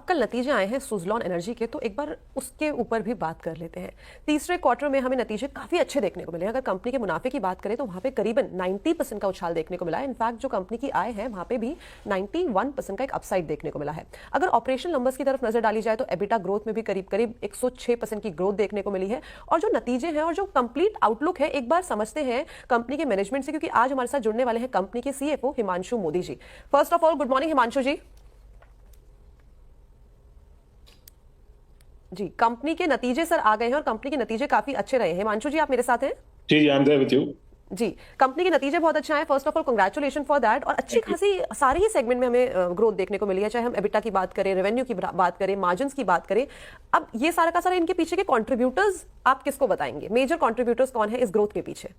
कल नतीजे आए हैं सुज़लॉन एनर्जी के, तो एक बार उसके ऊपर भी बात कर लेते हैं। तीसरे क्वार्टर में हमें नतीजे काफ़ी अच्छे देखने को मिले। अगर कंपनी के मुनाफे की बात करें तो वहाँ पे करीबन 90% का उछाल देखने को मिला है। इनफैक्ट जो कंपनी की आय है वहाँ पे भी 91% का एक अपसाइड देखने को मिला है। अगर ऑपरेशनल नंबर्स की तरफ नजर डाली जाए तो एबिटा ग्रोथ में भी करीब करीब 106% की ग्रोथ देखने को मिली है। और जो नतीजे हैं और जो कंप्लीट आउटलुक है, एक बार समझते हैं कंपनी के मैनेजमेंट से, क्योंकि आज हमारे साथ जुड़ने वाले हैं कंपनी के CFO Himanshu Modi ji. First of all good morning Himanshu ji. जी, कंपनी के नतीजे सर आ गए हैं और कंपनी के नतीजे काफी अच्छे रहे हैं। हिमांशु जी, आप मेरे साथ हैं? जी I am there with you. जी, कंपनी के नतीजे बहुत अच्छे आए। First of all congratulation for that. और अच्छी खासी सारी ही सेगमेंट में हमें ग्रोथ देखने को मिली है, चाहे हम एबिटा की बात करें, रेवेन्यू की बात करें, मार्जिन्स की बात करें। अब ये सारा का सारा इनके पीछे के कंट्रीब्यूटर्स आप किसको बताएंगे? मेजर कंट्रीब्यूटर्स कौन है इस ग्रोथ के पीछे?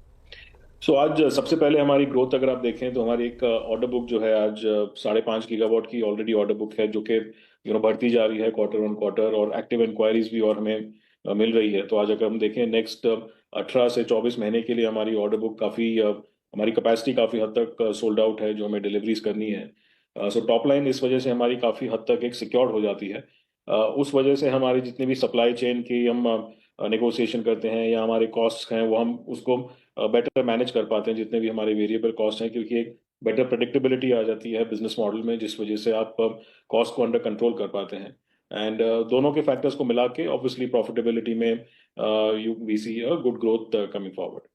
आज सबसे पहले हमारी ग्रोथ अगर आप देखें तो हमारी एक ऑर्डर बुक जो है आज 5.5 गीगावाट की ऑलरेडी ऑर्डर बुक है, जो कि बढ़ती जा रही है क्वार्टर ऑन क्वार्टर, और एक्टिव इंक्वायरीज भी और हमें मिल रही है। तो आज अगर हम देखें नेक्स्ट 18 से 24 महीने के लिए हमारी ऑर्डर बुक काफ़ी हमारी कैपेसिटी काफ़ी हद तक सोल्ड आउट है जो हमें डिलीवरीज करनी है। सो टॉप लाइन इस वजह से हमारी काफ़ी हद तक एक सिक्योर्ड हो जाती है। उस वजह से हमारी जितनी भी सप्लाई चेन की हम नेगोशिएशन करते हैं या हमारे कॉस्ट हैं वो हम उसको बेटर मैनेज कर पाते हैं, जितने भी हमारे वेरिएबल कॉस्ट हैं, क्योंकि एक बेटर प्रेडिक्टेबिलिटी आ जाती है बिजनेस मॉडल में, जिस वजह से आप कॉस्ट को अंडर कंट्रोल कर पाते हैं। एंड दोनों के फैक्टर्स को मिला के ऑब्वियसली प्रॉफिटेबिलिटी में you we see a good growth coming forward.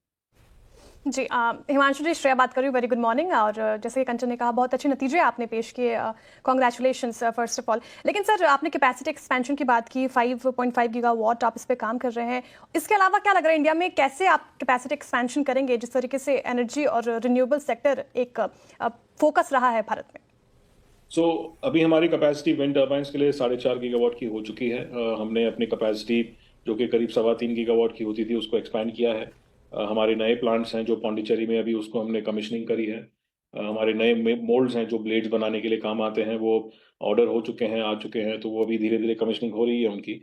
जी हिमांशु जी, श्रेया बात कर रही हूँ। Very good morning. और जैसे कि कंचन ने कहा, बहुत अच्छे नतीजे आपने पेश किए। Congratulations first of all. लेकिन सर, आपने कैपेसिटी एक्सपेंशन की बात की, 5.5 गीगावाट आप इस पे काम कर रहे हैं। इसके अलावा क्या लग रहा है इंडिया में कैसे आप कैपेसिटी एक्सपेंशन करेंगे, जिस तरीके से एनर्जी और रिन्यूएबल सेक्टर एक फोकस रहा है भारत में? अभी हमारी कैपेसिटी विंड टर्बाइंस के लिए 4.5 गीगावाट की हो चुकी है। हमने अपनी कैपेसिटी जो कि करीब 3.25 गीगावाट की होती थी उसको एक्सपैंड किया है। हमारे नए प्लांट्स हैं जो पौंडीचेरी में, अभी उसको हमने कमिश्निंग करी है। हमारे नए मोल्ड्स हैं जो ब्लेड्स बनाने के लिए काम आते हैं, वो ऑर्डर हो चुके हैं, आ चुके हैं, तो वो अभी धीरे धीरे कमिश्निंग हो रही है उनकी।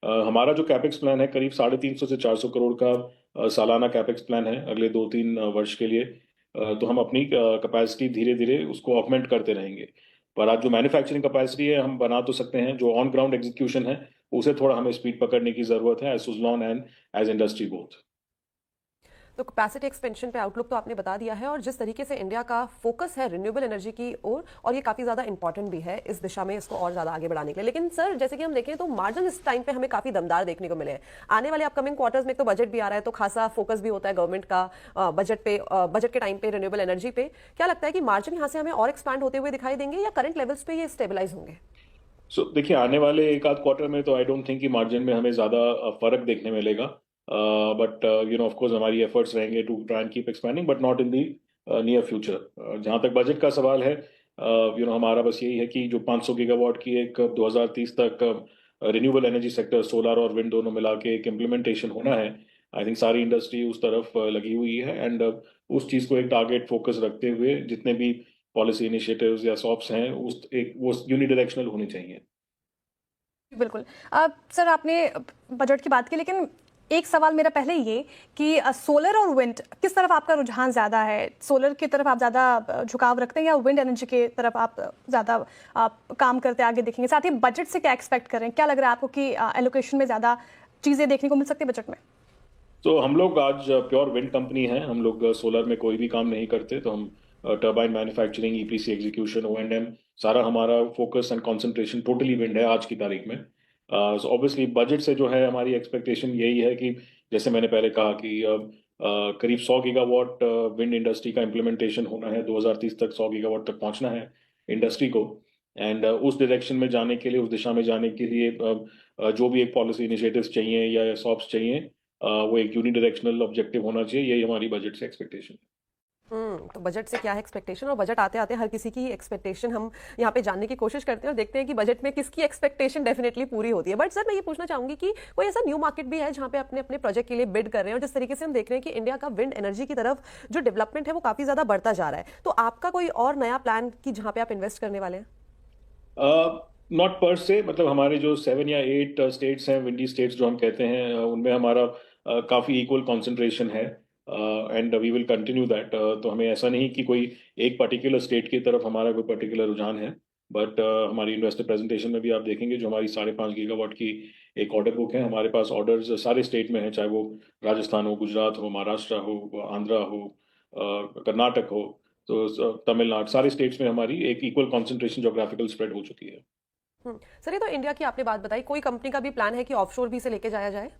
हमारा जो कैपेक्स प्लान है करीब 350 से 400 करोड़ का सालाना कैपेक्स प्लान है अगले 2-3 वर्ष के लिए। तो हम अपनी कैपेसिटी धीरे धीरे उसको ऑगमेंट करते रहेंगे। पर आज जो मैन्युफैक्चरिंग कैपेसिटी है हम बना तो सकते हैं, जो ऑन ग्राउंड एग्जीक्यूशन है उसे थोड़ा हमें स्पीड पकड़ने की जरूरत है, as Suzlon and as industry both. तो कैपेसिटी एक्सपेंशन पे आउटलुक तो आपने बता दिया है, और जिस तरीके से इंडिया का फोकस है रिन्यूएबल एनर्जी की ओर, और ये काफी ज्यादा इंपॉर्टेंट भी है इस दिशा में इसको और ज्यादा आगे बढ़ाने के लिए। लेकिन सर, जैसे कि हम देखें तो मार्जिन इस टाइम पे हमें काफी दमदार देखने को मिले हैं। आने वाले अपकमिंग क्वार्टर्स में तो बजट भी आ रहा है, तो खासा फोकस भी होता है गवर्नमेंट का बजट के टाइम पे रिन्यूएबल एनर्जी पे। क्या लगता है कि मार्जिन यहाँ से हमें और एक्सपैंड होते हुए दिखाई देंगे या करंट लेवल्स पे ये स्टेबलाइज होंगे? देखिए, आने वाले एक आध क्वार्टर में तो आई डोंट थिंक कि मार्जिन में हमें ज़्यादा फर्क देखने मिलेगा। बट ऑफ कोर्स हमारी एफर्ट्स रहेंगे to try and keep expanding, but not in the near future. जहाँ तक बजट का सवाल है, हमारा बस यही है कि जो 500 गीगावाट की एक 2030 तक रिन्यूएबल एनर्जी सेक्टर, सोलर और विंड दोनों मिला के एक इम्प्लीमेंटेशन होना है। आई थिंक सारी इंडस्ट्री उस तरफ लगी हुई है, एंड उस चीज़ को एक टारगेट फोकस रखते हुए जितने भी पॉलिसी इनिशिएटिव्स या सॉप्स हैं वो यूनिडायरेक्शनल होनी चाहिए। बिल्कुल। सर, आपने बजट की बात की, लेकिन एक सवाल मेरा पहले ये कि सोलर और विंड किस तरफ आपका रुझान ज़्यादा है? सोलर की तरफ आप ज़्यादा झुकाव रखते हैं या विंड एनर्जी की तरफ आप ज़्यादा काम करते आगे देखेंगे? साथ ही बजट से क्या एक्सपेक्ट करें? क्या लग रहा है आपको कि एलोकेशन में ज़्यादा चीज़ें देखने को मिल सकती है बजट में? तो हम लोग आज प्योर विंड कंपनी हैं। हम लोग सोलर में कोई भी काम नहीं करते। तो हम turbine manufacturing, EPC execution, O&M, सारा हमारा focus and concentration totally wind है आज की तारीख में। सो ऑब्वियसली बजट से जो है हमारी एक्सपेक्टेशन यही है कि जैसे मैंने पहले कहा कि करीब 100 गीगावाट विंड इंडस्ट्री का इम्प्लीमेंटेशन होना है। 2030 तक 100 गीगावाट तक पहुंचना है इंडस्ट्री को। एंड उस डायरेक्शन में जाने के लिए, उस दिशा में जाने के लिए जो भी एक पॉलिसी इनिशिएटिव्स चाहिए या सॉप्स चाहिए, वो एक यूनिडायरेक्शनल ऑब्जेक्टिव होना चाहिए। यही हमारी बजट से एक्सपेक्टेशन है। तो बजट से क्या है एक्सपेक्टेशन, और बजट आते आते हर किसी की एक्सपेक्टेशन हम यहाँ पे जानने की कोशिश करते हैं और देखते हैं कि बजट में किसकी एक्सपेक्टेशन डेफिनेटली पूरी होती है। बट सर, मैं ये पूछना चाहूंगी कि कोई ऐसा न्यू मार्केट भी है जहाँ पे अपने अपने प्रोजेक्ट के लिए बिड कर रहे हैं, और जिस तरीके से हम देख रहे हैं कि इंडिया का विंड एनर्जी की तरफ जो डेवलपमेंट है वो काफी ज्यादा बढ़ता जा रहा है, तो आपका कोई और नया प्लान कि जहाँ पे आप इन्वेस्ट करने वाले हैं? नॉट पर से, मतलब हमारे जो 7 या 8 स्टेट्स हैं, विंडी स्टेट्स जो हम कहते हैं, उनमें हमारा काफ़ी इक्वल कंसंट्रेशन है, and we will continue that. तो हमें ऐसा नहीं कि कोई एक पर्टिकुलर स्टेट की तरफ हमारा कोई पर्टिकुलर रुझान है, बट हमारी इन्वेस्टर प्रेजेंटेशन में भी आप देखेंगे जो हमारी 5.5 गीगावाट की एक ऑर्डर बुक है, हमारे पास ऑर्डर्स सारे स्टेट में हैं, चाहे वो राजस्थान हो, गुजरात हो, महाराष्ट्र हो, आंध्रा हो, कर्नाटक हो, तो तमिलनाडु, सारे स्टेट्स में हमारी एक इक्वल कॉन्सेंट्रेशन जोग्राफिकल स्प्रेड हो चुकी है। सर ये तो इंडिया की आपने बात बताई, कोई कंपनी का भी प्लान है कि ऑफशोर भी इसे लेके जाया जाए?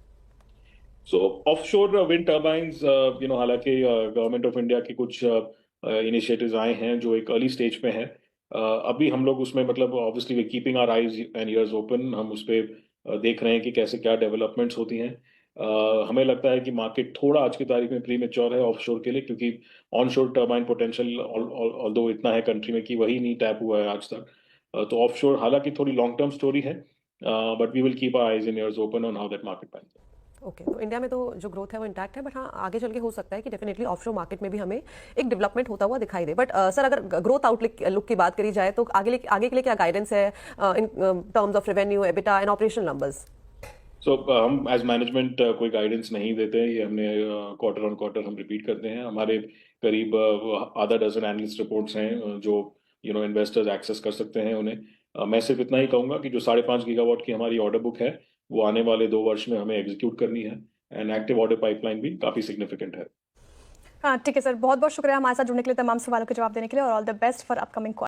सो ऑफशोर विंड टर्बाइंस, हालांकि गवर्नमेंट ऑफ इंडिया के कुछ इनिशिएटिव्स आए हैं जो एक अर्ली स्टेज पे हैं। अभी हम लोग उसमें मतलब obviously we keeping our eyes and ears open, हम उस पे देख रहे हैं कि कैसे क्या डेवलपमेंट्स होती हैं। हमें लगता है कि मार्केट थोड़ा आज की तारीख में प्रीमेच्योर है ऑफशोर के लिए, क्योंकि ऑनशोर टर्बाइन पोटेंशियल ऑल्दो इतना है कंट्री में कि वही नहीं टैप हुआ है आज तक। तो ऑफशोर हालांकि थोड़ी लॉन्ग टर्म स्टोरी है, but we will keep our eyes and ears open on how that market pans out. Okay, तो इंडिया में तो जो ग्रोथ है वो इंटैक्ट है, बट हाँ आगे चल के हो सकता है कि डेफिनेटली ऑफशोर मार्केट में भी हमें एक डेवलपमेंट होता हुआ दिखाई दे। बट सर अगर ग्रोथ आउटलुक की बात करी जाए तो आगे के लिए क्या गाइडेंस है in terms of revenue, EBITDA and operational numbers? So हम एज मैनेजमेंट कोई गाइडेंस नहीं देते हैं, ये हमने क्वार्टर ऑन क्वार्टर हम रिपीट करते हैं। हमारे करीब आधा डजन एनालिस्ट रिपोर्ट्स हैं जो इन्वेस्टर्स एक्सेस कर सकते हैं उन्हें। मैं सिर्फ इतना ही कहूंगा कि जो 5.5 गीगावाट की हमारी ऑर्डर बुक है वो आने वाले 2 वर्ष में हमें एग्जीक्यूट करनी है, एंड एक्टिव ऑर्डर पाइपलाइन भी काफी सिग्निफिकेंट है। हाँ ठीक है सर, बहुत बहुत शुक्रिया हमारे साथ जुड़ने के लिए, तमाम सवालों के जवाब देने के लिए, और all the best for upcoming.